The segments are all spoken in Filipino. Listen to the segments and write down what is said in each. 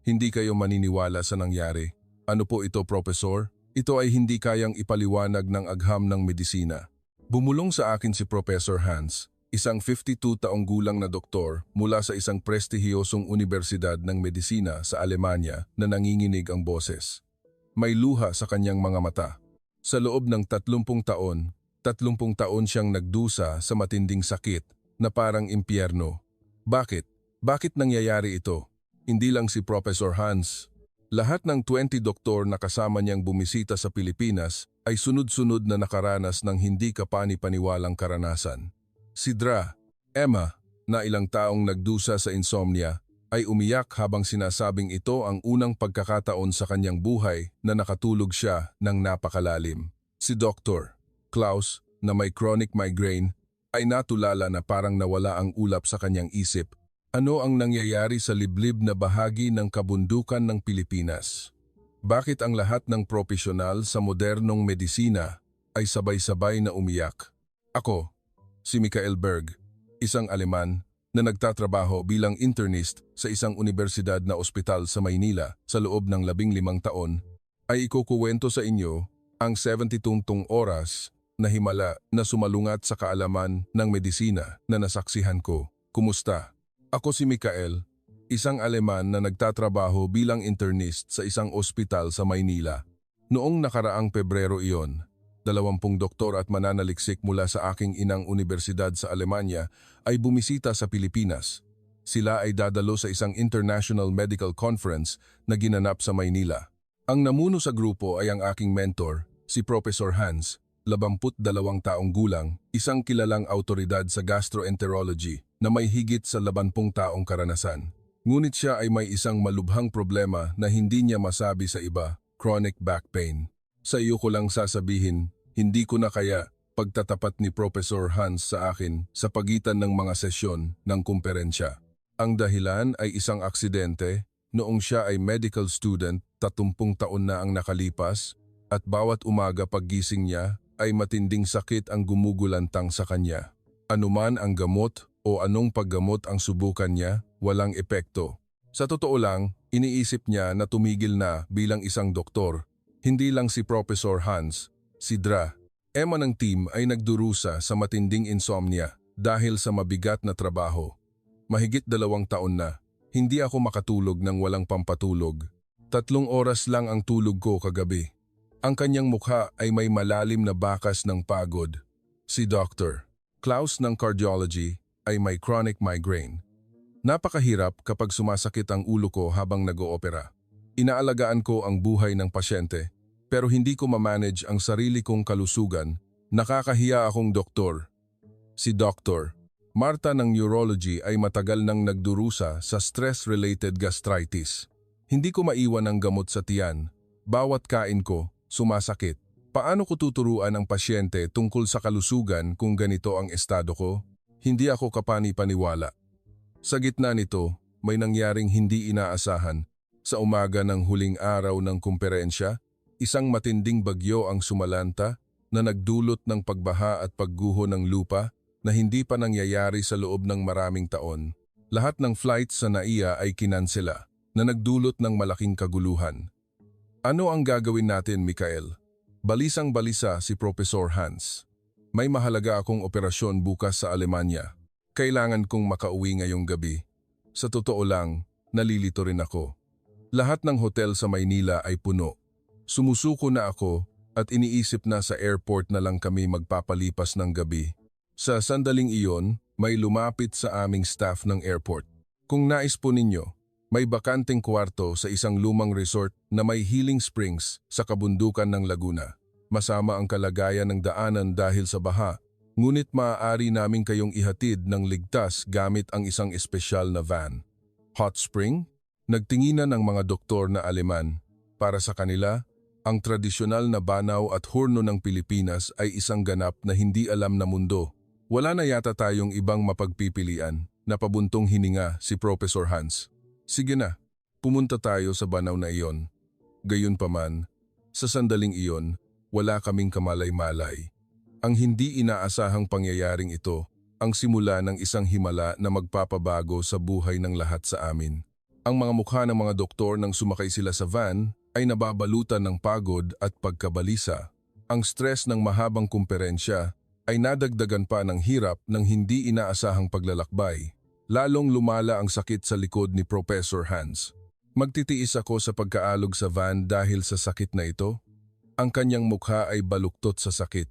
Hindi kayo maniniwala sa nangyari. Ano po ito, Professor? Ito ay hindi kayang ipaliwanag ng agham ng medisina. Bumulong sa akin si Professor Hans, isang 52 taong gulang na doktor mula sa isang prestihiyosong universidad ng medisina sa Alemanya na nanginginig ang boses. May luha sa kanyang mga mata. Sa loob ng 30 taon siyang nagdusa sa matinding sakit na parang impyerno. Bakit? Bakit nangyayari ito? Hindi lang si Professor Hans. Lahat ng 20 doktor na kasama niyang bumisita sa Pilipinas ay sunod-sunod na nakaranas ng hindi kapani-paniwalang karanasan. Si Dra, Emma, na ilang taong nagdusa sa insomnia, ay umiyak habang sinasabing ito ang unang pagkakataon sa kanyang buhay na nakatulog siya ng napakalalim. Si Dr. Klaus, na may chronic migraine, ay natulala na parang nawala ang ulap sa kanyang isip. Ano ang nangyayari sa liblib na bahagi ng kabundukan ng Pilipinas? Bakit ang lahat ng propesyonal sa modernong medisina ay sabay-sabay na umiyak? Ako, si Michael Berg, isang Aleman na nagtatrabaho bilang internist sa isang universidad na ospital sa Maynila sa loob ng 15 taon, ay ikukuwento sa inyo ang 72 oras na himala na sumalungat sa kaalaman ng medisina na nasaksihan ko. Kumusta? Ako si Michael, isang Aleman na nagtatrabaho bilang internist sa isang ospital sa Maynila. Noong nakaraang Pebrero iyon, 20 doktor at mananaliksik mula sa aking inang universidad sa Alemanya ay bumisita sa Pilipinas. Sila ay dadalo sa isang international medical conference na ginanap sa Maynila. Ang namuno sa grupo ay ang aking mentor, si Professor Hans, 22 taong gulang, isang kilalang autoridad sa gastroenterology na may higit sa 80 taong karanasan. Ngunit siya ay may isang malubhang problema na hindi niya masabi sa iba, chronic back pain. Sa iyo ko lang sasabihin, hindi ko na kaya pagtatapat ni Professor Hans sa akin sa pagitan ng mga sesyon ng kumperensya. Ang dahilan ay isang aksidente noong siya ay medical student, 30 taon na ang nakalipas, at bawat umaga paggising niya ay matinding sakit ang gumugulantang sa kanya. Anuman ang gamot o anong paggamot ang subukan niya, walang epekto. Sa totoo lang, iniisip niya na tumigil na bilang isang doktor. Hindi lang si Professor Hans, si Dra, Emma ng team ay nagdurusa sa matinding insomnia dahil sa mabigat na trabaho. Mahigit 2 taon na, hindi ako makatulog ng walang pampatulog. 3 oras lang ang tulog ko kagabi. Ang kanyang mukha ay may malalim na bakas ng pagod. Si Dr. Klaus ng cardiology ay may chronic migraine. Napakahirap kapag sumasakit ang ulo ko habang nag-oopera. Inaalagaan ko ang buhay ng pasyente, pero hindi ko ma-manage ang sarili kong kalusugan. Nakakahiya akong doktor. Si Dr. Marta ng neurology ay matagal nang nagdurusa sa stress-related gastritis. Hindi ko maiwan ang gamot sa tiyan. Bawat kain ko, sumasakit. Paano ko tuturuan ang pasyente tungkol sa kalusugan kung ganito ang estado ko? Hindi ako kapani-paniwala. Sa gitna nito, may nangyaring hindi inaasahan. Sa umaga ng huling araw ng kumperensya, isang matinding bagyo ang sumalanta na nagdulot ng pagbaha at pagguho ng lupa na hindi pa nangyayari sa loob ng maraming taon. Lahat ng flights sa NAIA ay kinansela na nagdulot ng malaking kaguluhan. Ano ang gagawin natin, Michael? Balisang-balisa si Professor Hans. May mahalaga akong operasyon bukas sa Alemanya. Kailangan kong makauwi ngayong gabi. Sa totoo lang, nalilito rin ako. Lahat ng hotel sa Maynila ay puno. Sumusuko na ako at iniisip na sa airport na lang kami magpapalipas ng gabi. Sa sandaling iyon, may lumapit sa aming staff ng airport. Kung nais po ninyo, may bakanteng kwarto sa isang lumang resort na may healing springs sa kabundukan ng Laguna. Masama ang kalagayan ng daanan dahil sa baha, ngunit maaari namin kayong ihatid ng ligtas gamit ang isang espesyal na van. Hot spring? Nagtinginan ng mga doktor na Aleman. Para sa kanila, ang tradisyonal na banaw at horno ng Pilipinas ay isang ganap na hindi alam na mundo. Wala na yata tayong ibang mapagpipilian, napabuntong hininga si Professor Hans. Sige na, pumunta tayo sa banaw na iyon. Gayunpaman, sa sandaling iyon, wala kaming kamalay-malay. Ang hindi inaasahang pangyayaring ito, ang simula ng isang himala na magpapabago sa buhay ng lahat sa amin. Ang mga mukha ng mga doktor nang sumakay sila sa van ay nababalutan ng pagod at pagkabalisa. Ang stress ng mahabang kumperensya ay nadagdagan pa ng hirap ng hindi inaasahang paglalakbay. Lalong lumala ang sakit sa likod ni Professor Hans. Magtitiis ako sa pagkaalog sa van dahil sa sakit na ito. Ang kanyang mukha ay baluktot sa sakit.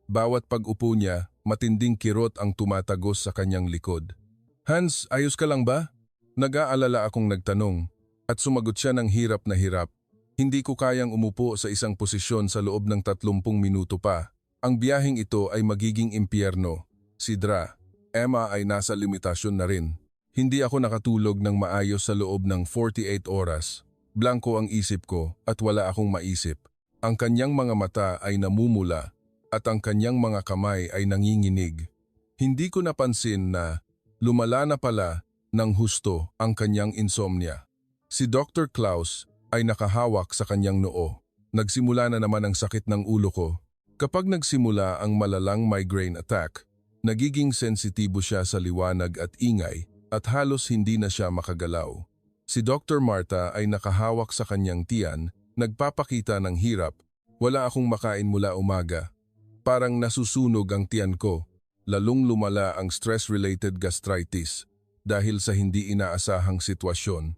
Bawat pag-upo niya, matinding kirot ang tumatagos sa kanyang likod. Hans, ayos ka lang ba? Nag-aalala akong nagtanong at sumagot siya ng hirap na hirap. Hindi ko kayang umupo sa isang posisyon sa loob ng 30 minuto pa. Ang biyaheng ito ay magiging impyerno. Si Dra, Emma ay nasa limitasyon na rin. Hindi ako nakatulog ng maayos sa loob ng 48 oras. Blanko ang isip ko at wala akong maisip. Ang kanyang mga mata ay namumula at ang kanyang mga kamay ay nanginginig. Hindi ko napansin na lumala na pala ng husto ang kanyang insomnia. Si Dr. Klaus ay nakahawak sa kanyang noo. Nagsimula na naman ang sakit ng ulo ko. Kapag nagsimula ang malalang migraine attack, nagiging sensitibo siya sa liwanag at ingay at halos hindi na siya makagalaw. Si Dr. Marta ay nakahawak sa kanyang tiyan, nagpapakita ng hirap. Wala akong makain mula umaga. Parang nasusunog ang tiyan ko. Lalong lumala ang stress-related gastritis dahil sa hindi inaasahang sitwasyon.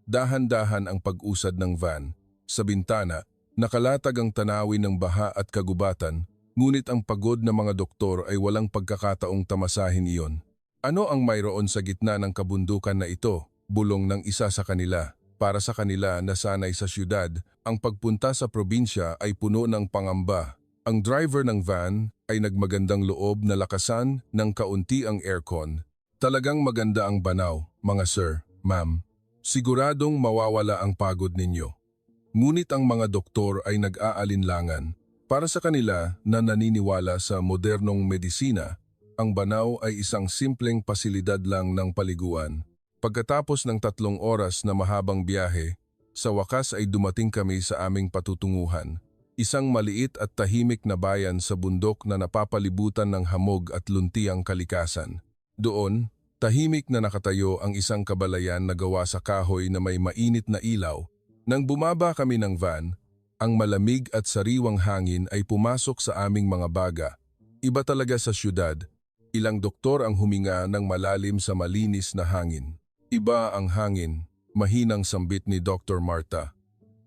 Dahan-dahan ang pag-usad ng van. Sa bintana, nakalatag ang tanawin ng baha at kagubatan, ngunit ang pagod na mga doktor ay walang pagkakataong tamasahin iyon. Ano ang mayroon sa gitna ng kabundukan na ito? Bulong ng isa sa kanila. Para sa kanila na sanay sa syudad, ang pagpunta sa probinsya ay puno ng pangamba. Ang driver ng van ay nagmagandang loob na lakasan ng kaunti ang aircon. Talagang maganda ang banaw, mga sir, ma'am. Siguradong mawawala ang pagod ninyo. Ngunit ang mga doktor ay nag-aalinlangan. Para sa kanila na naniniwala sa modernong medisina, ang banaw ay isang simpleng pasilidad lang ng paliguan. Pagkatapos ng 3 oras na mahabang biyahe, sa wakas ay dumating kami sa aming patutunguhan. Isang maliit at tahimik na bayan sa bundok na napapalibutan ng hamog at luntiang kalikasan. Doon, tahimik na nakatayo ang isang kabalayan na gawa sa kahoy na may mainit na ilaw. Nang bumaba kami ng van, ang malamig at sariwang hangin ay pumasok sa aming mga baga. Iba talaga sa syudad. Ilang doktor ang huminga ng malalim sa malinis na hangin. Iba ang hangin, mahinang sambit ni Dr. Marta.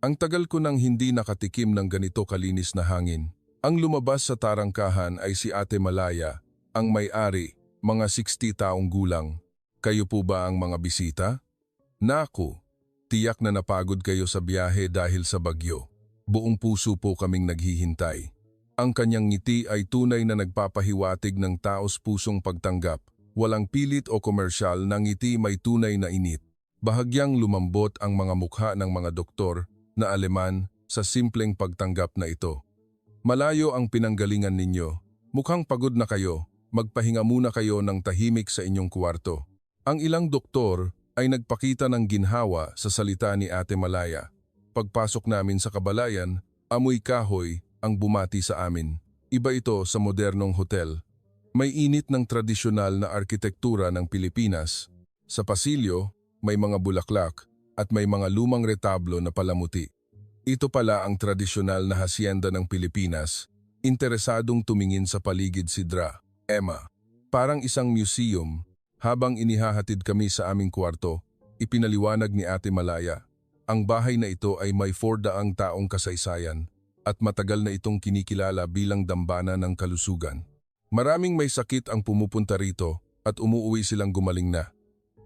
Ang tagal ko nang hindi nakatikim ng ganito kalinis na hangin. Ang lumabas sa tarangkahan ay si Ate Malaya, ang may-ari, mga 60 taong gulang. Kayo po ba ang mga bisita? Naku, tiyak na napagod kayo sa biyahe dahil sa bagyo. Buong puso po kaming naghihintay. Ang kanyang ngiti ay tunay na nagpapahiwatig ng taos-pusong pagtanggap. Walang pilit o komersyal na ngiti, may tunay na init. Bahagyang lumambot ang mga mukha ng mga doktor na Aleman sa simpleng pagtanggap na ito. Malayo ang pinanggalingan ninyo. Mukhang pagod na kayo. Magpahinga muna kayo ng tahimik sa inyong kwarto. Ang ilang doktor ay nagpakita ng ginhawa sa salita ni Ate Malaya. Pagpasok namin sa kabalayan, amoy kahoy ang bumati sa amin. Iba ito sa modernong hotel. May init ng tradisyonal na arkitektura ng Pilipinas. Sa pasilyo, may mga bulaklak at may mga lumang retablo na palamuti. Ito pala ang tradisyonal na hasyenda ng Pilipinas. Interesadong tumingin sa paligid si Dra, Emma. Parang isang museum. Habang inihahatid kami sa aming kwarto, ipinaliwanag ni Ate Malaya. Ang bahay na ito ay may 400 taong kasaysayan at matagal na itong kinikilala bilang dambana ng kalusugan. Maraming may sakit ang pumupunta rito at umuuwi silang gumaling na.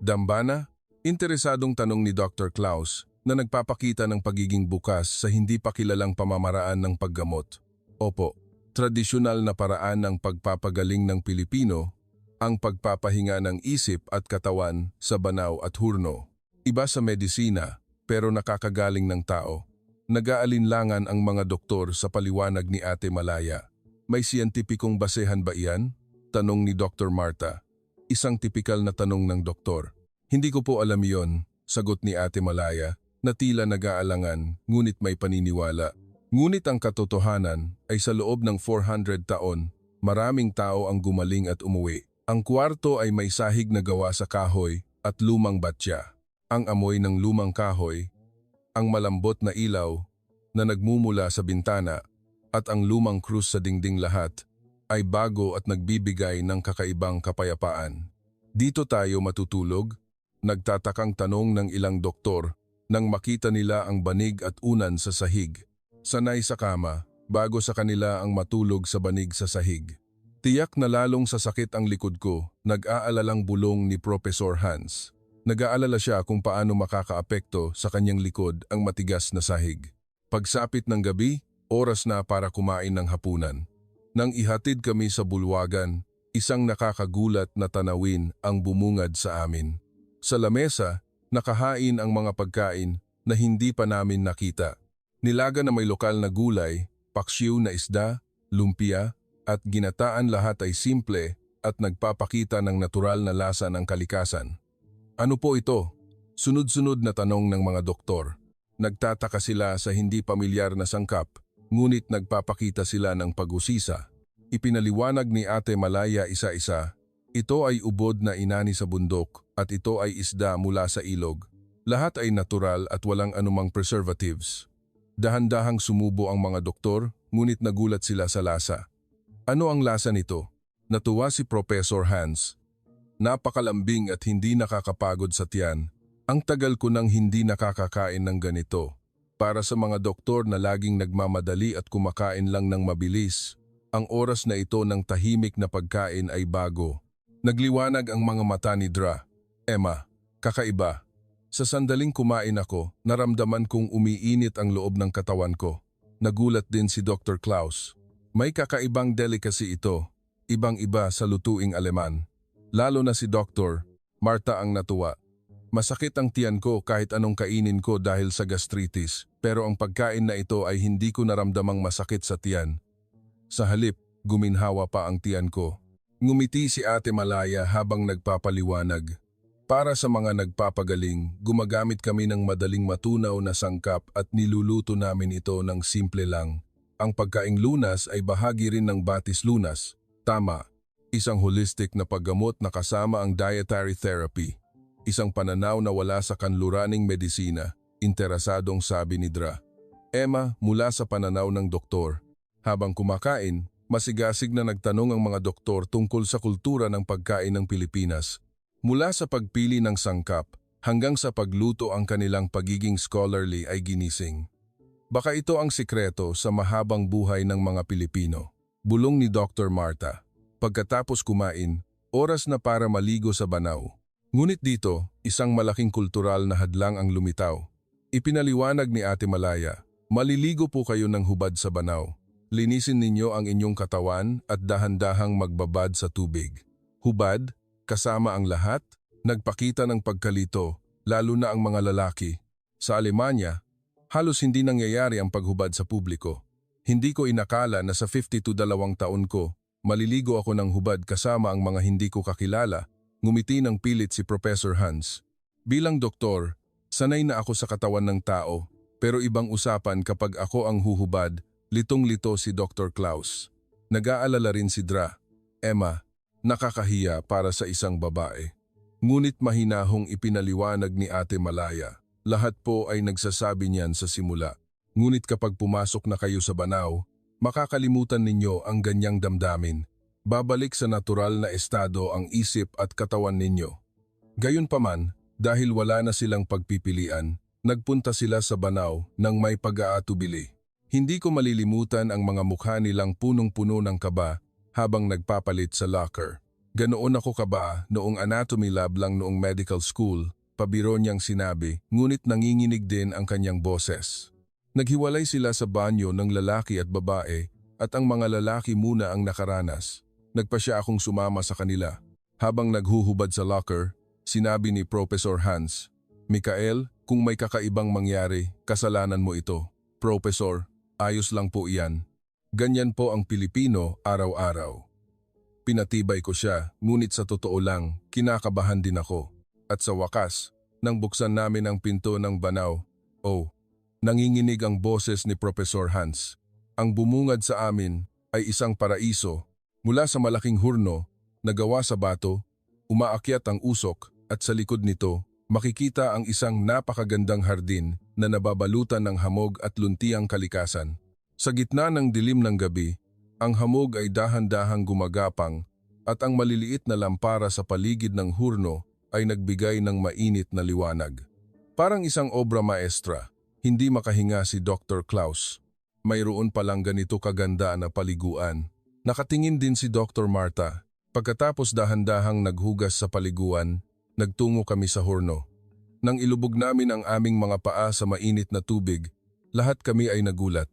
Dambana? Interesadong tanong ni Dr. Klaus na nagpapakita ng pagiging bukas sa hindi pa kilalang pamamaraan ng paggamot. Opo, tradisyonal na paraan ng pagpapagaling ng Pilipino, ang pagpapahinga ng isip at katawan sa banaw at hurno. Iba sa medisina pero nakakagaling ng tao. Nag-aalinlangan ang mga doktor sa paliwanag ni Ate Malaya. May siyentipikong basehan ba iyan? Tanong ni Dr. Marta. Isang tipikal na tanong ng doktor. Hindi ko po alam iyon, sagot ni Ate Malaya, na tila nag-aalangan ngunit may paniniwala. Ngunit ang katotohanan ay sa loob ng 400 taon, maraming tao ang gumaling at umuwi. Ang kwarto ay may sahig na gawa sa kahoy at lumang batya. ang amoy ng lumang kahoy, ang malambot na ilaw na nagmumula sa bintana at ang lumang krus sa dingding lahat ay bago at nagbibigay ng kakaibang kapayapaan. Dito tayo matutulog? Nagtatakang tanong ng ilang doktor nang makita nila ang banig at unan sa sahig. Sanay sa kama, bago sa kanila ang matulog sa banig sa sahig. Tiyak na lalong sasakit ang likod ko, nag-aalalang bulong ni Professor Hans. Nag-aalala siya kung paano makakaapekto sa kanyang likod ang matigas na sahig. Pagsapit ng gabi, oras na para kumain ng hapunan. Nang ihatid kami sa bulwagan, isang nakakagulat na tanawin ang bumungad sa amin. Sa lamesa, nakahain ang mga pagkain na hindi pa namin nakita. Nilaga na may lokal na gulay, paksiw na isda, lumpia, at ginataan lahat ay simple at nagpapakita ng natural na lasa ng kalikasan. Ano po ito? Sunod-sunod na tanong ng mga doktor. Nagtataka sila sa hindi pamilyar na sangkap, ngunit nagpapakita sila ng pag-usisa. Ipinaliwanag ni Ate Malaya isa-isa, ito ay ubod na inani sa bundok at ito ay isda mula sa ilog. Lahat ay natural at walang anumang preservatives. Dahan-dahang sumubo ang mga doktor, ngunit nagulat sila sa lasa. Ano ang lasa nito? Natuwa si Professor Hans. Napakalambing at hindi nakakapagod sa tiyan. Ang tagal ko nang hindi nakakakain ng ganito. Para sa mga doktor na laging nagmamadali at kumakain lang ng mabilis, ang oras na ito ng tahimik na pagkain ay bago. Nagliwanag ang mga mata ni Dra. Emma, kakaiba. Sa sandaling kumain ako, naramdaman kong umiinit ang loob ng katawan ko. Nagulat din si Dr. Klaus. May kakaibang delicacy ito, ibang-iba sa lutuing Aleman. Lalo na si Dr. Marta ang natuwa. Masakit ang tiyan ko kahit anong kainin ko dahil sa gastritis, pero ang pagkain na ito ay hindi ko naramdamang masakit sa tiyan. Sa halip, guminhawa pa ang tiyan ko. Ngumiti si Ate Malaya habang nagpapaliwanag. Para sa mga nagpapagaling, gumagamit kami ng madaling matunaw na sangkap at niluluto namin ito ng simple lang. Ang pagkaing lunas ay bahagi rin ng batis lunas. Tama, isang holistic na paggamot na kasama ang dietary therapy. Isang pananaw na wala sa kanluraning medisina, interesadong sabi ni Dra. Emma mula sa pananaw ng doktor. Habang kumakain, masigasig na nagtanong ang mga doktor tungkol sa kultura ng pagkain ng Pilipinas. Mula sa pagpili ng sangkap hanggang sa pagluto ang kanilang pagiging scholarly ay ginising. Baka ito ang sikreto sa mahabang buhay ng mga Pilipino. Bulong ni Dr. Marta. Pagkatapos kumain, oras na para maligo sa banaw. Ngunit dito, isang malaking kultural na hadlang ang lumitaw. Ipinaliwanag ni Ate Malaya, maliligo po kayo ng hubad sa banaw. Linisin ninyo ang inyong katawan at dahan-dahang magbabad sa tubig. Hubad, kasama ang lahat, nagpakita ng pagkalito, lalo na ang mga lalaki. Sa Alemanya, halos hindi nangyayari ang paghubad sa publiko. Hindi ko inakala na sa 52 taon ko, maliligo ako ng hubad kasama ang mga hindi ko kakilala. Ngumiti ng pilit si Professor Hans. Bilang doktor, sanay na ako sa katawan ng tao, pero ibang usapan kapag ako ang huhubad. Litong-lito si Dr. Klaus. Nag-aalala rin si Dra. Emma, nakakahiya para sa isang babae. Ngunit mahinahong ipinaliwanag ni Ate Malaya. Lahat po ay nagsasabi niyan sa simula. Ngunit kapag pumasok na kayo sa banaw, makakalimutan ninyo ang ganyang damdamin. Babalik sa natural na estado ang isip at katawan ninyo. Gayunpaman, dahil wala na silang pagpipilian, nagpunta sila sa banaw nang may pag-aatubili. Hindi ko malilimutan ang mga mukha nilang punong-puno ng kaba habang nagpapalit sa locker. Ganoon ako kaba noong anatomy lab lang noong medical school, pabiro niyang sinabi, ngunit nanginginig din ang kanyang boses. Naghiwalay sila sa banyo ng lalaki at babae at ang mga lalaki muna ang nakaranas. Nagpa siya akong sumama sa kanila. Habang naghuhubad sa locker, sinabi ni Professor Hans, Mikael, kung may kakaibang mangyari, kasalanan mo ito. Professor, ayos lang po iyan. Ganyan po ang Pilipino araw-araw. Pinatibay ko siya, ngunit sa totoo lang, kinakabahan din ako. At sa wakas, nang buksan namin ang pinto ng banaw, nanginginig ang boses ni Professor Hans. Ang bumungad sa amin ay isang paraiso. Mula sa malaking hurno, nagawa sa bato, umaakyat ang usok at sa likod nito, Makikita ang isang napakagandang hardin na nababalutan ng hamog at luntiang kalikasan. Sa gitna ng dilim ng gabi, ang hamog ay dahan-dahang gumagapang at ang maliliit na lampara sa paligid ng hurno ay nagbigay ng mainit na liwanag. Parang isang obra maestra, hindi makahinga si Dr. Klaus. Mayroon palang ganito kaganda na paliguan. Nakatingin din si Dr. Marta. Pagkatapos dahan-dahang naghugas sa paliguan, nagtungo kami sa hurno. Nang ilubog namin ang aming mga paa sa mainit na tubig, lahat kami ay nagulat.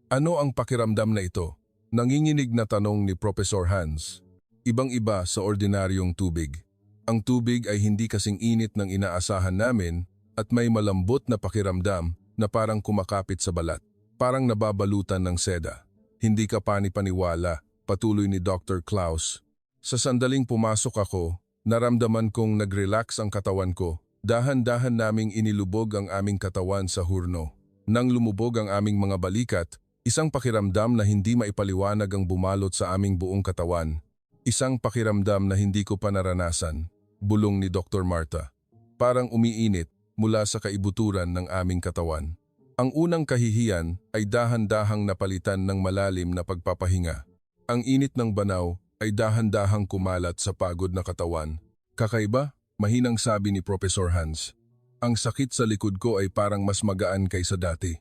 Ano ang pakiramdam na ito? Nanginginig na tanong ni Professor Hans. Ibang-iba sa ordinaryong tubig. Ang tubig ay hindi kasing init ng inaasahan namin at may malambot na pakiramdam na parang kumakapit sa balat. Parang nababalutan ng seda. Hindi ka pani-paniwala, patuloy ni Dr. Klaus. Sa sandaling pumasok ako, naramdaman kong nag-relax ang katawan ko. Dahan-dahan naming inilubog ang aming katawan sa hurno. Nang lumubog ang aming mga balikat, isang pakiramdam na hindi maipaliwanag ang bumalot sa aming buong katawan. Isang pakiramdam na hindi ko pa naranasan, bulong ni Dr. Marta. Parang umiinit mula sa kaibuturan ng aming katawan. Ang unang kahihiyan ay dahan-dahang napalitan ng malalim na pagpapahinga. Ang init ng banaw ay dahan-dahang kumalat sa pagod na katawan. Kakaiba? Mahinang sabi ni Professor Hans. Ang sakit sa likod ko ay parang mas magaan kaysa dati.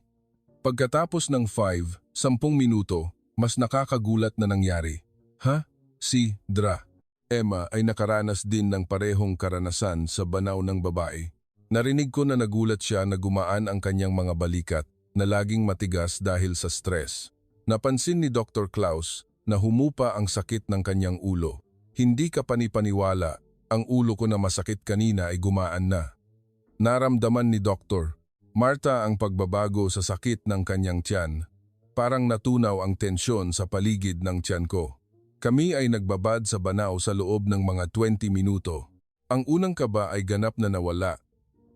Pagkatapos ng 10 minuto, mas nakakagulat na nangyari. Ha? Si Dra. Emma ay nakaranas din ng parehong karanasan sa banaw ng babae. Narinig ko na nagulat siya na gumaan ang kanyang mga balikat na laging matigas dahil sa stress. Napansin ni Dr. Klaus na humupa ang sakit ng kanyang ulo. Hindi ka panipaniwala. Ang ulo ko na masakit kanina ay gumaan na. Naramdaman ni Dr. Marta ang pagbabago sa sakit ng kanyang tiyan. Parang natunaw ang tensyon sa paligid ng tiyan ko. Kami ay nagbabad sa banaw sa loob ng mga 20 minuto. Ang unang kaba ay ganap na nawala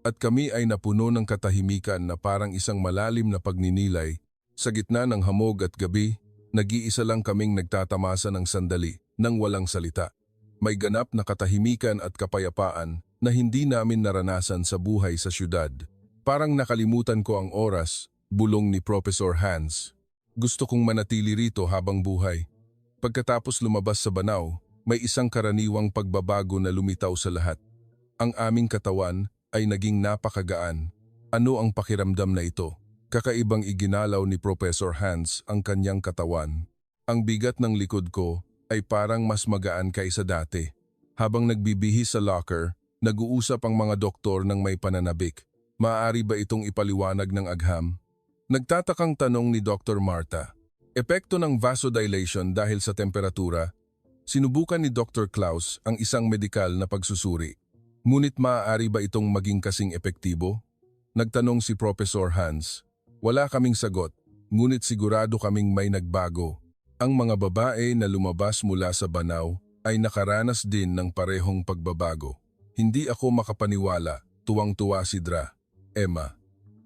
at kami ay napuno ng katahimikan na parang isang malalim na pagninilay. Sa gitna ng hamog at gabi, nag-iisa lang kaming nagtatamasa ng sandali nang walang salita. May ganap na katahimikan at kapayapaan na hindi namin naranasan sa buhay sa syudad. Parang nakalimutan ko ang oras, bulong ni Professor Hans. Gusto kong manatili rito habang buhay. Pagkatapos lumabas sa banaw, may isang karaniwang pagbabago na lumitaw sa lahat. Ang aming katawan ay naging napakagaan. Ano ang pakiramdam na ito? Kakaibang iginalaw ni Professor Hans ang kanyang katawan. Ang bigat ng likod ko ay parang mas magaan kaysa dati. Habang nagbibihis sa locker, nag-uusap ang mga doktor ng may pananabik. Maaari ba itong ipaliwanag ng agham? Nagtatakang tanong ni Dr. Marta. Epekto ng vasodilation dahil sa temperatura. Sinubukan ni Dr. Klaus ang isang medikal na pagsusuri. Ngunit maaari ba itong maging kasing epektibo? Nagtanong si Professor Hans. Wala kaming sagot, ngunit sigurado kaming may nagbago. Ang mga babae na lumabas mula sa banaw ay nakaranas din ng parehong pagbabago. Hindi ako makapaniwala, tuwang-tuwa si Dra. Emma.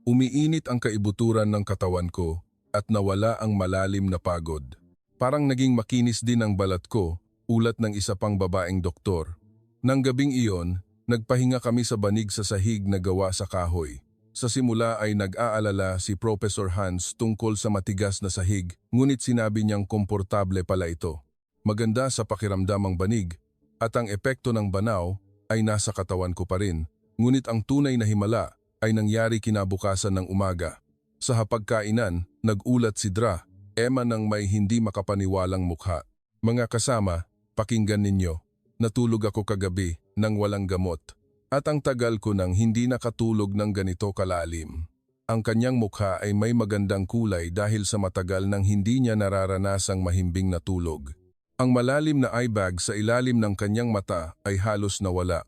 Umiinit ang kaibuturan ng katawan ko at nawala ang malalim na pagod. Parang naging makinis din ang balat ko, ulat ng isa pang babaeng doktor. Nang gabing iyon, nagpahinga kami sa banig sa sahig na gawa sa kahoy. Sa simula ay nag-aalala si Professor Hans tungkol sa matigas na sahig, ngunit sinabi niyang komportable pala ito. Maganda sa pakiramdam ang banig, at ang epekto ng banaw ay nasa katawan ko pa rin, ngunit ang tunay na himala ay nangyari kinabukasan ng umaga. Sa hapagkainan, nag-ulat si Dra, Emma ng may hindi makapaniwalang mukha. Mga kasama, pakinggan ninyo, natulog ako kagabi nang walang gamot. At ang tagal ko nang hindi nakatulog ng ganito kalalim. Ang kanyang mukha ay may magandang kulay dahil sa matagal nang hindi niya nararanasang mahimbing na tulog. Ang malalim na eye bag sa ilalim ng kanyang mata ay halos nawala.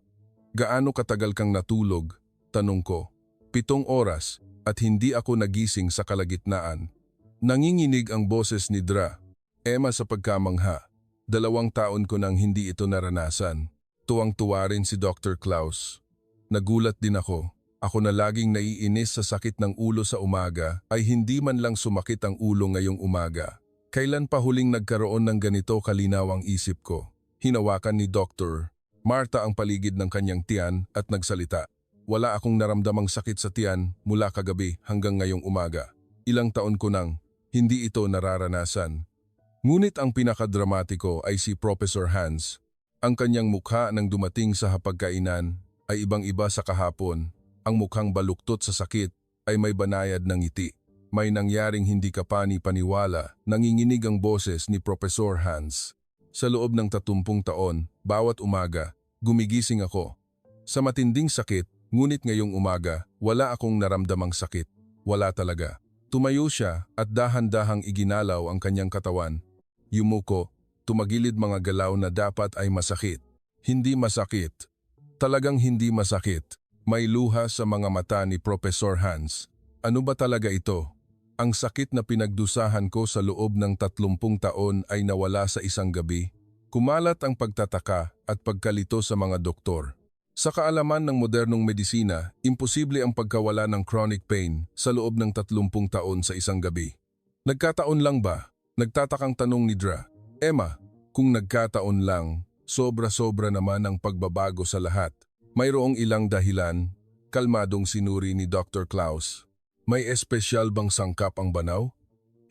Gaano katagal kang natulog? Tanong ko. 7 oras at hindi ako nagising sa kalagitnaan. Nanginginig ang boses ni Dra. Emma sa pagkamangha. 2 taon ko nang hindi ito naranasan. Tuwang-tuwa rin si Dr. Klaus. Nagulat din ako. Ako na laging naiinis sa sakit ng ulo sa umaga ay hindi man lang sumakit ang ulo ngayong umaga. Kailan pa huling nagkaroon ng ganito kalinaw ang isip ko? Hinawakan ni Dr. Marta ang paligid ng kanyang tiyan at nagsalita. wala akong naramdamang sakit sa tiyan mula kagabi hanggang ngayong umaga. Ilang taon ko nang hindi ito nararanasan. Ngunit ang pinakadramatiko ay si Professor Hans. Ang kanyang mukha nang dumating sa hapagkainan ay ibang-iba sa kahapon. Ang mukhang baluktot sa sakit ay may banayad ng ngiti. May nangyaring hindi ka pani-paniwala, nanginginig ang boses ni Professor Hans. Sa loob ng 30 taon, bawat umaga, gumigising ako. Sa matinding sakit, ngunit ngayong umaga, wala akong naramdamang sakit. Wala talaga. Tumayo siya at dahan-dahang iginalaw ang kanyang katawan. Yumuko, tumagilid mga galaw na dapat ay masakit. Hindi masakit. Talagang hindi masakit. May luha sa mga mata ni Professor Hans. Ano ba talaga ito? Ang sakit na pinagdusahan ko sa loob ng 30 taon ay nawala sa isang gabi. Kumalat ang pagtataka at pagkalito sa mga doktor. Sa kaalaman ng modernong medisina, imposible ang pagkawala ng chronic pain sa loob ng 30 taon sa isang gabi. Nagkataon lang ba? Nagtatakang tanong ni Dra. Emma, kung nagkataon lang, sobra-sobra naman ang pagbabago sa lahat. Mayroong ilang dahilan, kalmadong sinuri ni Dr. Klaus. May espesyal bang sangkap ang banaw?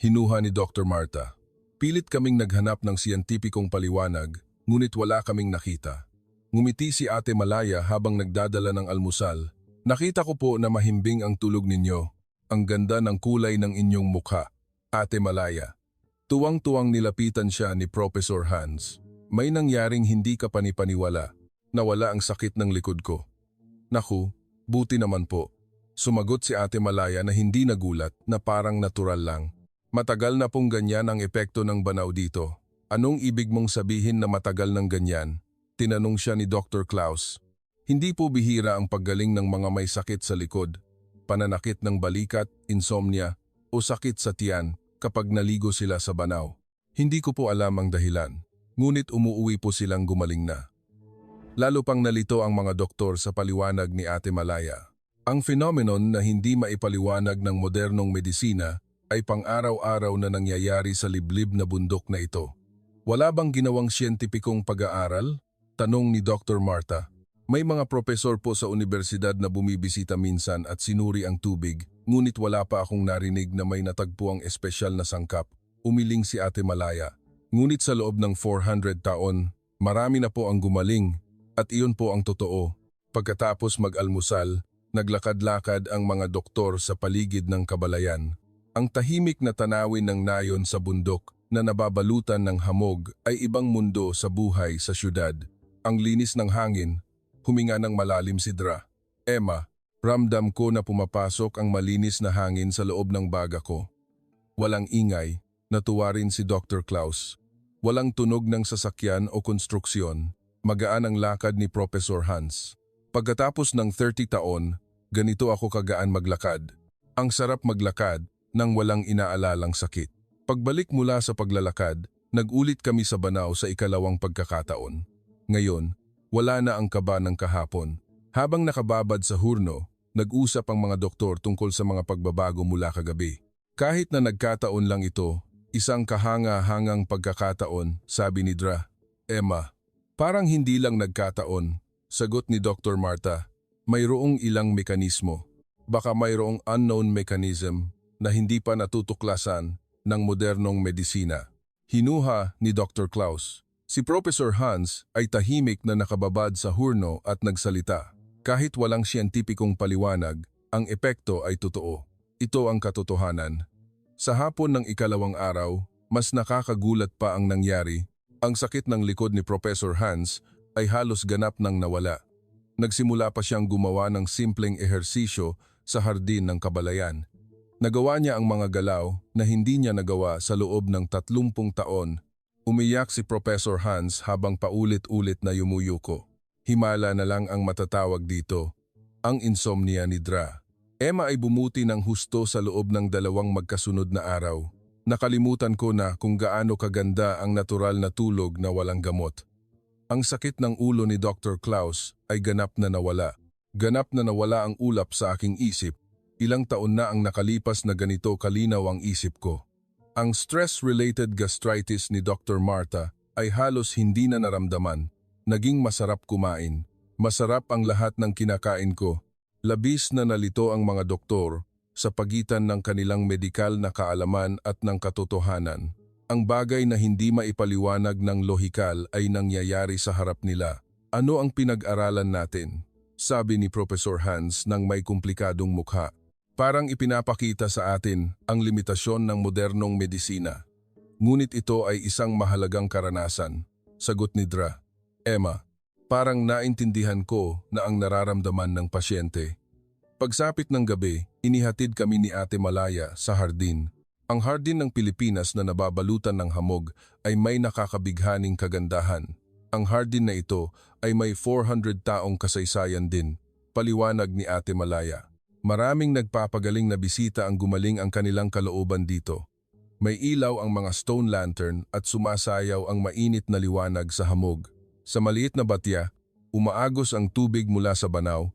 Hinuha ni Dr. Marta. Pilit kaming naghanap ng siyentipikong paliwanag, ngunit wala kaming nakita. Ngumiti si Ate Malaya habang nagdadala ng almusal. Nakita ko po na mahimbing ang tulog ninyo. Ang ganda ng kulay ng inyong mukha, Ate Malaya. Tuwang-tuwang nilapitan siya ni Professor Hans. May nangyaring hindi ka panipaniwala. Nawala ang sakit ng likod ko. Naku, buti naman po. Sumagot si Ate Malaya na hindi nagulat, na parang natural lang. Matagal na pong ganyan ang epekto ng banaw dito. Anong ibig mong sabihin na matagal ng ganyan? Tinanong siya ni Dr. Klaus. Hindi po bihira ang paggaling ng mga may sakit sa likod, pananakit ng balikat, insomnia, o sakit sa tiyan kapag naligo sila sa banaw. Hindi ko po alam ang dahilan, ngunit umuuwi po silang gumaling na. Lalo pang nalito ang mga doktor sa paliwanag ni Ate Malaya. Ang phenomenon na hindi maipaliwanag ng modernong medisina ay pang-araw-araw na nangyayari sa liblib na bundok na ito. Wala bang ginawang siyentipikong pag-aaral? Tanong ni Dr. Marta. May mga propesor po sa universidad na bumibisita minsan at sinuri ang tubig, ngunit wala pa akong narinig na may natagpuang espesyal na sangkap. Umiling si Ate Malaya. Ngunit sa loob ng 400 taon, marami na po ang gumaling at iyon po ang totoo. Pagkatapos mag-almusal, naglakad-lakad ang mga doktor sa paligid ng kabalayan. Ang tahimik na tanawin ng nayon sa bundok na nababalutan ng hamog ay ibang mundo sa buhay sa syudad. Ang linis ng hangin, huminga ng malalim si Dra. Emma, ramdam ko na pumapasok ang malinis na hangin sa loob ng baga ko. Walang ingay, natuwa rin si Dr. Klaus. Walang tunog ng sasakyan o konstruksyon, magaan ang lakad ni Professor Hans. Pagkatapos ng 30 taon, ganito ako kagaan maglakad. Ang sarap maglakad nang walang inaalalang sakit. Pagbalik mula sa paglalakad, nag-ulit kami sa banaw sa ikalawang pagkakataon. Ngayon, wala na ang kaba ng kahapon. Habang nakababad sa hurno, nag-usap ang mga doktor tungkol sa mga pagbabago mula kagabi. Kahit na nagkataon lang ito, isang kahanga-hangang pagkakataon, sabi ni Dra. Emma, parang hindi lang nagkataon, sagot ni Dr. Marta. Mayroong ilang mekanismo. Baka mayroong unknown mechanism na hindi pa natutuklasan ng modernong medisina. Hinuha ni Dr. Klaus. Si Professor Hans ay tahimik na nakababad sa hurno at nagsalita. Kahit walang siyentipikong paliwanag, ang epekto ay totoo. Ito ang katotohanan. Sa hapon ng ikalawang araw, mas nakakagulat pa ang nangyari. Ang sakit ng likod ni Professor Hans ay halos ganap nang nawala. Nagsimula pa siyang gumawa ng simpleng ehersisyo sa hardin ng kabalayan. Nagawa niya ang mga galaw na hindi niya nagawa sa loob ng 30 taon. Umiyak si Professor Hans habang paulit-ulit na yumuyuko. Himala na lang ang matatawag dito, ang insomnia ni Dra. Emma ay bumuti ng husto sa loob ng 2 magkasunod na araw. Nakalimutan ko na kung gaano kaganda ang natural na tulog na walang gamot. Ang sakit ng ulo ni Dr. Klaus ay ganap na nawala. Ganap na nawala ang ulap sa aking isip. Ilang taon na ang nakalipas na ganito kalinaw ang isip ko. Ang stress-related gastritis ni Dr. Marta ay halos hindi na naramdaman. Naging masarap kumain. Masarap ang lahat ng kinakain ko. Labis na nalito ang mga doktor sa pagitan ng kanilang medikal na kaalaman at ng katotohanan. Ang bagay na hindi maipaliwanag ng lohikal ay nangyayari sa harap nila. Ano ang pinag-aralan natin? Sabi ni Professor Hans ng may komplikadong mukha. Parang ipinapakita sa atin ang limitasyon ng modernong medisina. Ngunit ito ay isang mahalagang karanasan, sagot ni Dra. Emma, parang naintindihan ko na ang nararamdaman ng pasyente. Pagsapit ng gabi, inihatid kami ni Ate Malaya sa hardin. Ang hardin ng Pilipinas na nababalutan ng hamog ay may nakakabighaning kagandahan. Ang hardin na ito ay may 400 taong kasaysayan din, paliwanag ni Ate Malaya. Maraming nagpapagaling na bisita ang gumaling ang kanilang kalooban dito. May ilaw ang mga stone lantern at sumasayaw ang mainit na liwanag sa hamog. Sa maliit na batya, umaagos ang tubig mula sa banaw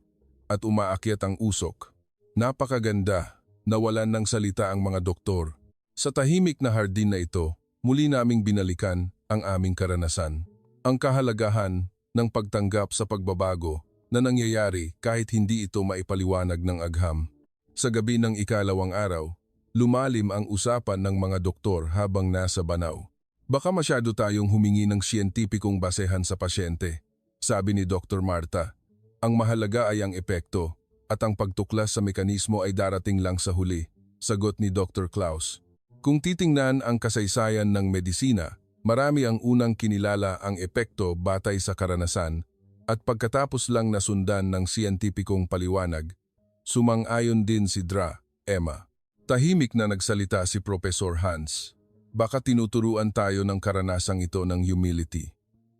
at umaakyat ang usok. Napakaganda, nawalan ng salita ang mga doktor. Sa tahimik na hardin na ito, muli naming binalikan ang aming karanasan. Ang kahalagahan ng pagtanggap sa pagbabago na nangyayari kahit hindi ito maipaliwanag ng agham. Sa gabi ng ikalawang araw, lumalim ang usapan ng mga doktor habang nasa banaw. Baka masyado tayong humingi ng siyentipikong basehan sa pasyente, sabi ni Dr. Marta. Ang mahalaga ay ang epekto at ang pagtuklas sa mekanismo ay darating lang sa huli, sagot ni Dr. Klaus. Kung titingnan ang kasaysayan ng medisina, marami ang unang kinilala ang epekto batay sa karanasan at pagkatapos lang nasundan ng siyentipikong paliwanag. Sumang-ayon din si Dra. Emma. Tahimik na nagsalita si Professor Hans. Baka tinuturuan tayo ng karanasang ito ng humility.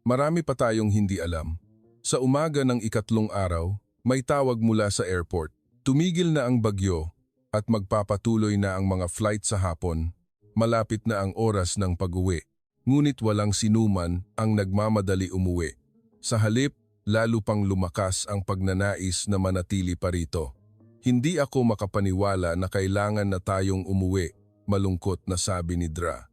Marami pa tayong hindi alam. Sa umaga ng ikatlong araw, may tawag mula sa airport. Tumigil na ang bagyo at magpapatuloy na ang mga flight sa hapon. Malapit na ang oras ng pag-uwi. Ngunit walang sinuman ang nagmamadali umuwi. Sa halip, lalo pang lumakas ang pagnanais na manatili pa rito. Hindi ako makapaniwala na kailangan na tayong umuwi, malungkot na sabi ni Dra.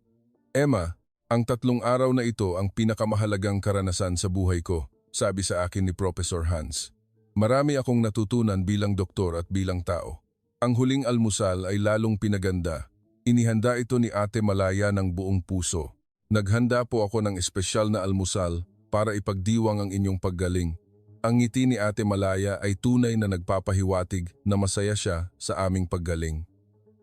Emma, ang 3 araw na ito ang pinakamahalagang karanasan sa buhay ko, sabi sa akin ni Professor Hans. Marami akong natutunan bilang doktor at bilang tao. Ang huling almusal ay lalong pinaganda. Inihanda ito ni Ate Malaya ng buong puso. Naghanda po ako ng espesyal na almusal para ipagdiwang ang inyong paggaling. Ang ngiti ni Ate Malaya ay tunay na nagpapahiwatig na masaya siya sa aming paggaling.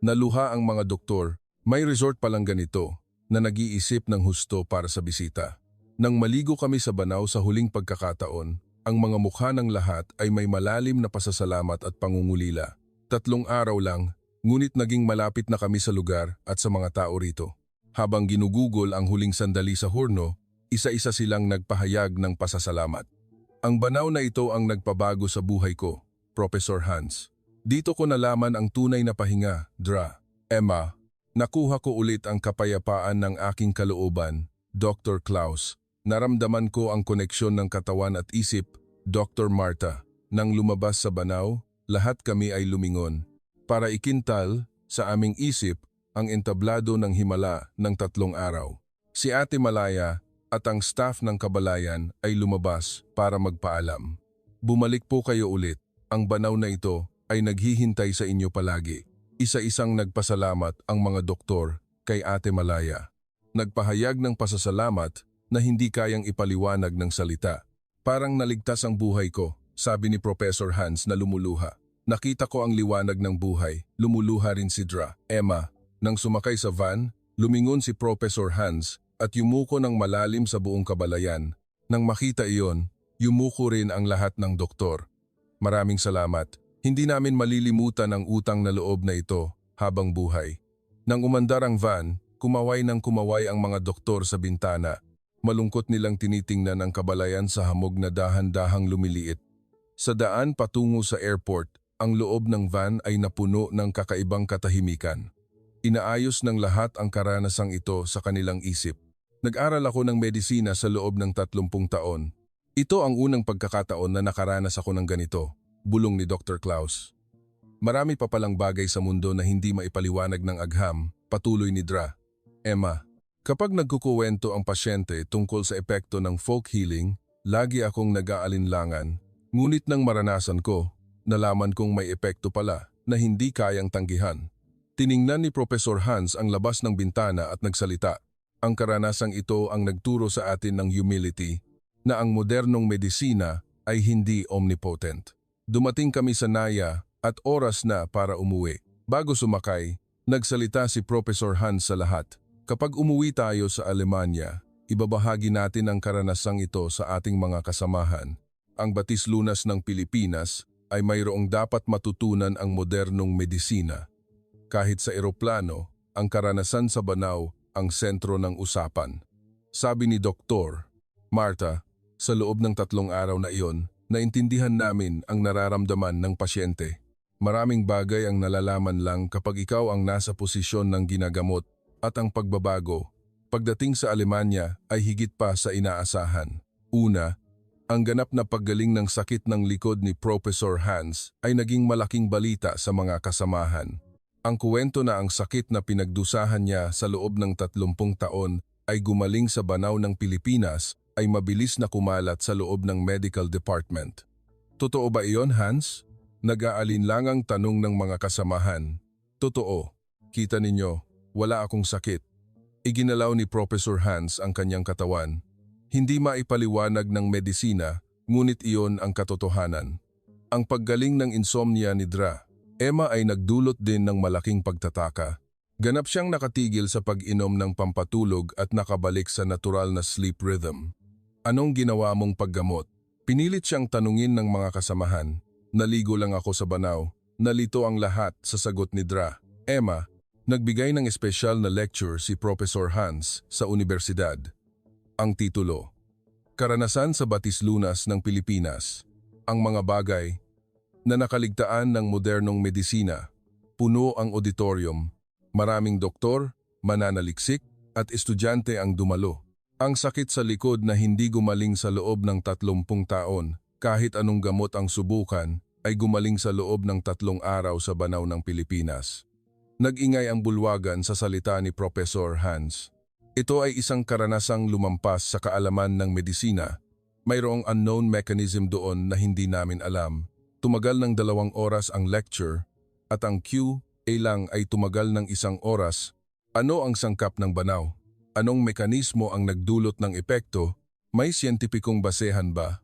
Naluha ang mga doktor, may resort palang ganito na nag-iisip ng husto para sa bisita. Nang maligo kami sa banaw sa huling pagkakataon, ang mga mukha ng lahat ay may malalim na pasasalamat at pangungulila. 3 araw lang, ngunit naging malapit na kami sa lugar at sa mga tao rito. Habang ginugugol ang huling sandali sa horno, isa-isa silang nagpahayag ng pasasalamat. Ang banaw na ito ang nagpabago sa buhay ko, Professor Hans. Dito ko nalaman ang tunay na pahinga, Dra. Emma, nakuha ko ulit ang kapayapaan ng aking kalooban, Dr. Klaus. Naramdaman ko ang koneksyon ng katawan at isip, Dr. Marta. Nang lumabas sa banaw, lahat kami ay lumingon. Para ikintal sa aming isip ang entablado ng himala ng 3 araw. Si Ate Malaya at ang staff ng Kabalayan ay lumabas para magpaalam. Bumalik po kayo ulit. Ang banaw na ito ay naghihintay sa inyo palagi. Isa-isang nagpasalamat ang mga doktor kay Ate Malaya. Nagpahayag ng pasasalamat na hindi kayang ipaliwanag ng salita. Parang naligtas ang buhay ko, sabi ni Professor Hans na lumuluha. Nakita ko ang liwanag ng buhay, lumuluha rin si Dra. Emma, nang sumakay sa van, lumingon si Professor Hans at yumuko ng malalim sa buong Kabalayan. Nang makita iyon, yumuko rin ang lahat ng doktor. Maraming salamat. Hindi namin malilimutan ang utang na loob na ito habang buhay. Nang umandar ang van, kumaway ng kumaway ang mga doktor sa bintana. Malungkot nilang tinitingnan ang Kabalayan sa hamog na dahan-dahang lumiliit. Sa daan patungo sa airport, ang loob ng van ay napuno ng kakaibang katahimikan. Inaayos ng lahat ang karanasang ito sa kanilang isip. Nag-aral ako ng medisina sa loob ng 30 taon. Ito ang unang pagkakataon na nakaranas ako ng ganito, bulong ni Dr. Klaus. Marami pa palang bagay sa mundo na hindi maipaliwanag ng agham, patuloy ni Dra. Emma, kapag nagkukuwento ang pasyente tungkol sa epekto ng folk healing, lagi akong nag-aalinlangan. Ngunit nang maranasan ko, nalaman kong may epekto pala na hindi kayang tanggihan. Tiningnan ni Professor Hans ang labas ng bintana at nagsalita. Ang karanasang ito ang nagturo sa atin ng humility, na ang modernong medisina ay hindi omnipotent. Dumating kami sa Naya at oras na para umuwi. Bago sumakay, nagsalita si Professor Hans sa lahat. Kapag umuwi tayo sa Alemanya, ibabahagi natin ang karanasang ito sa ating mga kasamahan. Ang batis lunas ng Pilipinas ay mayroong dapat matutunan ang modernong medisina. Kahit sa eroplano, ang karanasan sa Banao ang sentro ng usapan. Sabi ni Dr. Marta, sa loob ng 3 araw na iyon, naintindihan namin ang nararamdaman ng pasyente. Maraming bagay ang nalalaman lang kapag ikaw ang nasa posisyon ng ginagamot at ang pagbabago, pagdating sa Alemanya ay higit pa sa inaasahan. Una, ang ganap na paggaling ng sakit ng likod ni Professor Hans ay naging malaking balita sa mga kasamahan. Ang kuwento na ang sakit na pinagdusahan niya sa loob ng 30 taon ay gumaling sa Banao ng Pilipinas ay mabilis na kumalat sa loob ng medical department. Totoo ba iyon, Hans? Nag-aalinlangang tanong ng mga kasamahan. Totoo. Kita ninyo, wala akong sakit. Iginalaw ni Professor Hans ang kanyang katawan. Hindi maipaliwanag ng medisina, ngunit iyon ang katotohanan. Ang paggaling ng insomnia ni Dra. Emma ay nagdulot din ng malaking pagtataka. Ganap siyang nakatigil sa pag-inom ng pampatulog at nakabalik sa natural na sleep rhythm. Anong ginawa mong paggamot? Pinilit siyang tanungin ng mga kasamahan. Naligo lang ako sa Banao. Nalito ang lahat sa sagot ni Dra. Emma, nagbigay ng espesyal na lecture si Professor Hans sa universidad. Ang titulo, Karanasan sa Batis Lunas ng Pilipinas. Ang mga bagay na nakaligtaan ng modernong medisina. Puno ang auditorium. Maraming doktor, mananaliksik at estudyante ang dumalo. Ang sakit sa likod na hindi gumaling sa loob ng 30 taon, kahit anong gamot ang subukan, ay gumaling sa loob ng 3 araw sa Banao ng Pilipinas. Nag-ingay ang bulwagan sa salita ni Professor Hans. Ito ay isang karanasang lumampas sa kaalaman ng medisina. Mayroong unknown mechanism doon na hindi namin alam. Tumagal ng 2 oras ang lecture at ang Q&A lang ay tumagal ng 1 oras. Ano ang sangkap ng Banao? Anong mekanismo ang nagdulot ng epekto? May siyentipikong basehan ba?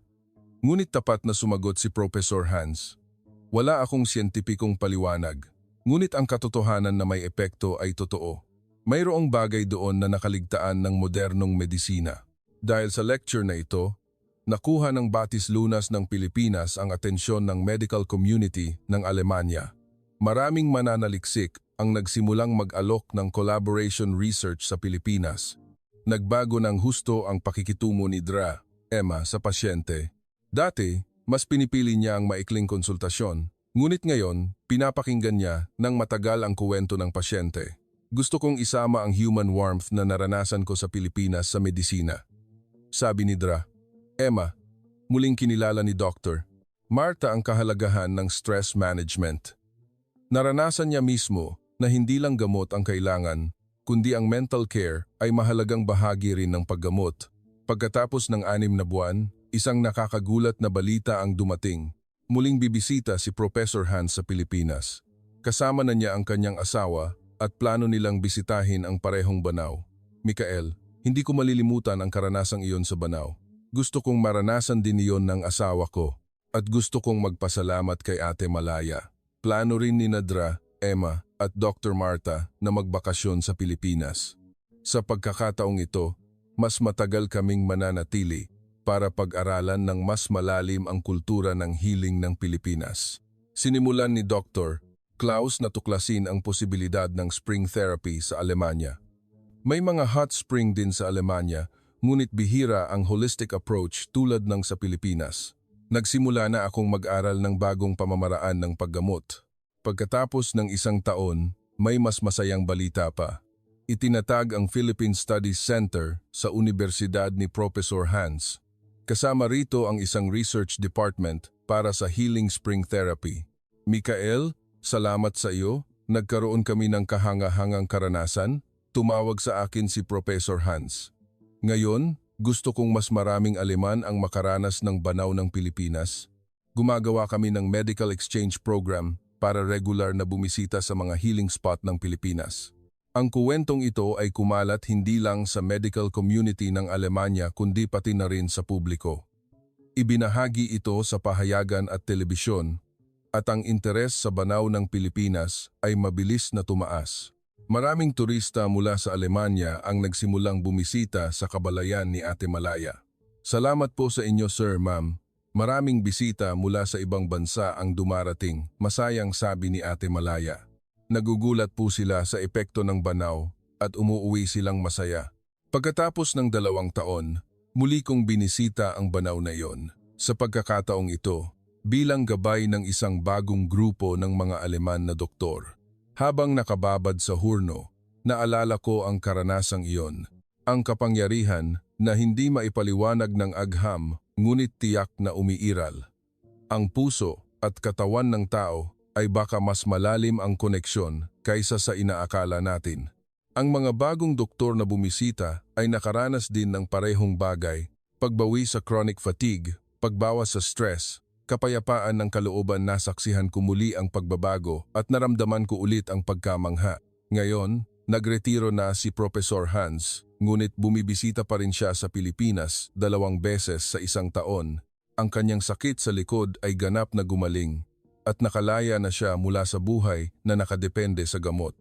Ngunit tapat na sumagot si Professor Hans. Wala akong siyentipikong paliwanag. Ngunit ang katotohanan na may epekto ay totoo. Mayroong bagay doon na nakaligtaan ng modernong medisina. Dahil sa lecture na ito, nakuha ng Batis Lunas ng Pilipinas ang atensyon ng medical community ng Alemanya. Maraming mananaliksik ang nagsimulang mag-alok ng collaboration research sa Pilipinas. Nagbago ng husto ang pakikitungo ni Dra. Emma sa pasyente. Dati, mas pinipili niya ang maikling konsultasyon. Ngunit ngayon, pinapakinggan niya ng matagal ang kuwento ng pasyente. Gusto kong isama ang human warmth na naranasan ko sa Pilipinas sa medisina. Sabi ni Dra. Emma, muling kinilala ni Dr. Marta ang kahalagahan ng stress management. Naranasan niya mismo na hindi lang gamot ang kailangan, kundi ang mental care ay mahalagang bahagi rin ng paggamot. Pagkatapos ng 6 na buwan, isang nakakagulat na balita ang dumating. Muling bibisita si Professor Hans sa Pilipinas. Kasama na niya ang kanyang asawa at plano nilang bisitahin ang parehong Banao. Mikael, hindi ko malilimutan ang karanasang iyon sa Banao. Gusto kong maranasan din iyon ng asawa ko at gusto kong magpasalamat kay Ate Malaya. Plano rin ni Dra, Emma at Dr. Marta na magbakasyon sa Pilipinas. Sa pagkakataong ito, mas matagal kaming mananatili para pag-aralan ng mas malalim ang kultura ng healing ng Pilipinas. Sinimulan ni Dr. Klaus na tuklasin ang posibilidad ng spring therapy sa Alemanya. May mga hot spring din sa Alemanya, ngunit bihira ang holistic approach tulad ng sa Pilipinas. Nagsimula na akong mag-aral ng bagong pamamaraan ng paggamot. Pagkatapos ng 1 taon, may mas masayang balita pa. Itinatag ang Philippine Studies Center sa Universidad ni Professor Hans. Kasama rito ang isang research department para sa healing spring therapy. Mikael, salamat sa iyo. Nagkaroon kami ng kahanga-hangang karanasan. Tumawag sa akin si Professor Hans. Ngayon, gusto kong mas maraming Aleman ang makaranas ng Banao ng Pilipinas. Gumagawa kami ng medical exchange program para regular na bumisita sa mga healing spot ng Pilipinas. Ang kuwentong ito ay kumalat hindi lang sa medical community ng Alemanya kundi pati na rin sa publiko. Ibinahagi ito sa pahayagan at telebisyon at ang interes sa banaw ng Pilipinas ay mabilis na tumaas. Maraming turista mula sa Alemanya ang nagsimulang bumisita sa kabalayan ni Ate Malaya. Salamat po sa inyo sir, ma'am. Maraming bisita mula sa ibang bansa ang dumarating, masayang sabi ni Ate Malaya. Nagugulat po sila sa epekto ng banaw at umuuwi silang masaya. Pagkatapos ng 2 taon, muli kong binisita ang banaw na iyon. Sa pagkakataong ito, bilang gabay ng isang bagong grupo ng mga Aleman na doktor. Habang nakababad sa hurno, naalala ko ang karanasang iyon. Ang kapangyarihan na hindi maipaliwanag ng agham ngunit tiyak na umiiral. Ang puso at katawan ng tao ay baka mas malalim ang koneksyon kaysa sa inaakala natin. Ang mga bagong doktor na bumisita ay nakaranas din ng parehong bagay, pagbawi sa chronic fatigue, pagbawas sa stress, kapayapaan ng kalooban. Nasaksihan ko muli ang pagbabago at naramdaman ko ulit ang pagkamangha. Ngayon, nagretiro na si Professor Hans, ngunit bumibisita pa rin siya sa Pilipinas 2 beses sa 1 taon. Ang kanyang sakit sa likod ay ganap na gumaling at nakalaya na siya mula sa buhay na nakadepende sa gamot.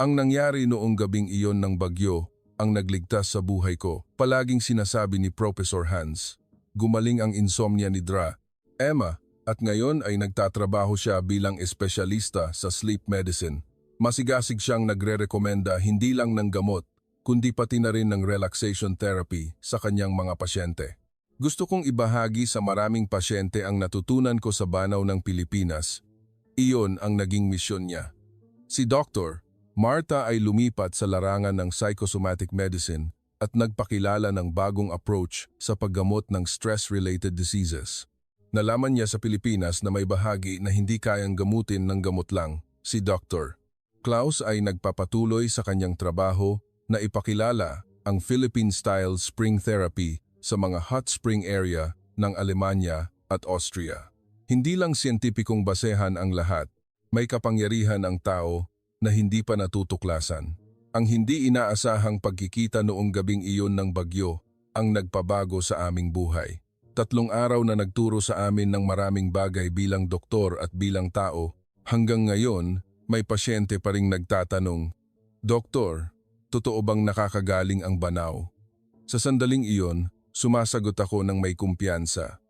Ang nangyari noong gabing iyon ng bagyo ang nagligtas sa buhay ko. Palaging sinasabi ni Professor Hans, gumaling ang insomnia ni Dra. Emma, at ngayon ay nagtatrabaho siya bilang espesyalista sa sleep medicine. Masigasig siyang nagre-rekomenda hindi lang ng gamot, kundi pati na rin ng relaxation therapy sa kanyang mga pasyente. Gusto kong ibahagi sa maraming pasyente ang natutunan ko sa banaw ng Pilipinas. Iyon ang naging misyon niya. Si Dr. Marta ay lumipat sa larangan ng psychosomatic medicine at nagpakilala ng bagong approach sa paggamot ng stress-related diseases. Nalaman niya sa Pilipinas na may bahagi na hindi kayang gamutin ng gamot lang. Si Dr. Klaus ay nagpapatuloy sa kanyang trabaho na ipakilala ang Philippine-style spring therapy sa mga hot spring area ng Alemanya at Austria. Hindi lang siyentipikong basehan ang lahat, may kapangyarihan ang tao na hindi pa natutuklasan. Ang hindi inaasahang pagkikita noong gabing iyon ng bagyo ang nagpabago sa aming buhay. 3 araw na nagturo sa amin ng maraming bagay bilang doktor at bilang tao. Hanggang ngayon, may pasyente pa ring nagtatanong, Doktor, totoo bang nakakagaling ang banaw? Sa sandaling iyon, sumasagot ako ng may kumpiyansa.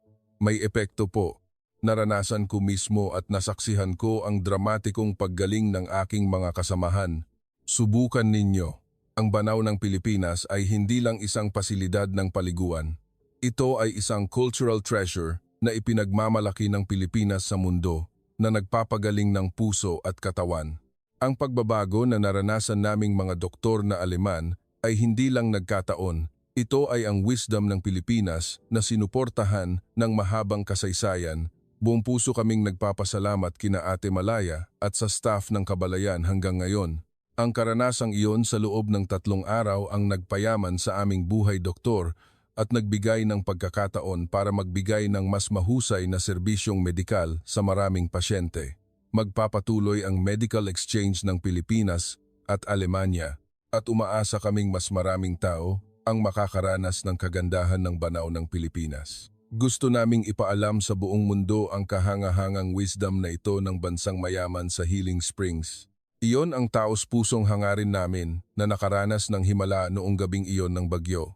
May epekto po. Naranasan ko mismo at nasaksihan ko ang dramatikong paggaling ng aking mga kasamahan. Subukan ninyo. Ang banaw ng Pilipinas ay hindi lang isang pasilidad ng paliguan. Ito ay isang cultural treasure na ipinagmamalaki ng Pilipinas sa mundo na nagpapagaling ng puso at katawan. Ang pagbabago na naranasan naming mga doktor na Aleman ay hindi lang nagkataon. Ito ay ang wisdom ng Pilipinas na sinuportahan ng mahabang kasaysayan. Buong puso kaming nagpapasalamat kina Ate Malaya at sa staff ng Kabalayan hanggang ngayon. Ang karanasang iyon sa loob ng 3 araw ang nagpayaman sa aming buhay doktor at nagbigay ng pagkakataon para magbigay ng mas mahusay na serbisyong medikal sa maraming pasyente. Magpapatuloy ang medical exchange ng Pilipinas at Alemanya at umaasa kaming mas maraming tao ang makakaranas ng kagandahan ng banaw ng Pilipinas. Gusto naming ipaalam sa buong mundo ang kahangahangang wisdom na ito ng bansang mayaman sa Healing Springs. Iyon ang taos-pusong hangarin namin na nakaranas ng himala noong gabing iyon ng bagyo.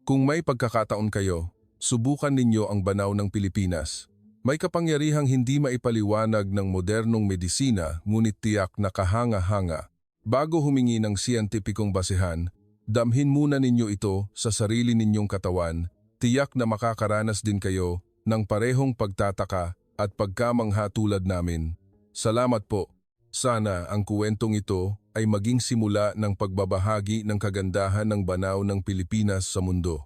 Kung may pagkakataon kayo, subukan ninyo ang banaw ng Pilipinas. May kapangyarihang hindi maipaliwanag ng modernong medisina ngunit tiyak na kahanga-hanga. Bago humingi ng siyentipikong basehan, damhin muna ninyo ito sa sarili ninyong katawan, tiyak na makakaranas din kayo ng parehong pagtataka at pagkamangha tulad namin. Salamat po. Sana ang kuwentong ito ay maging simula ng pagbabahagi ng kagandahan ng banaw ng Pilipinas sa mundo.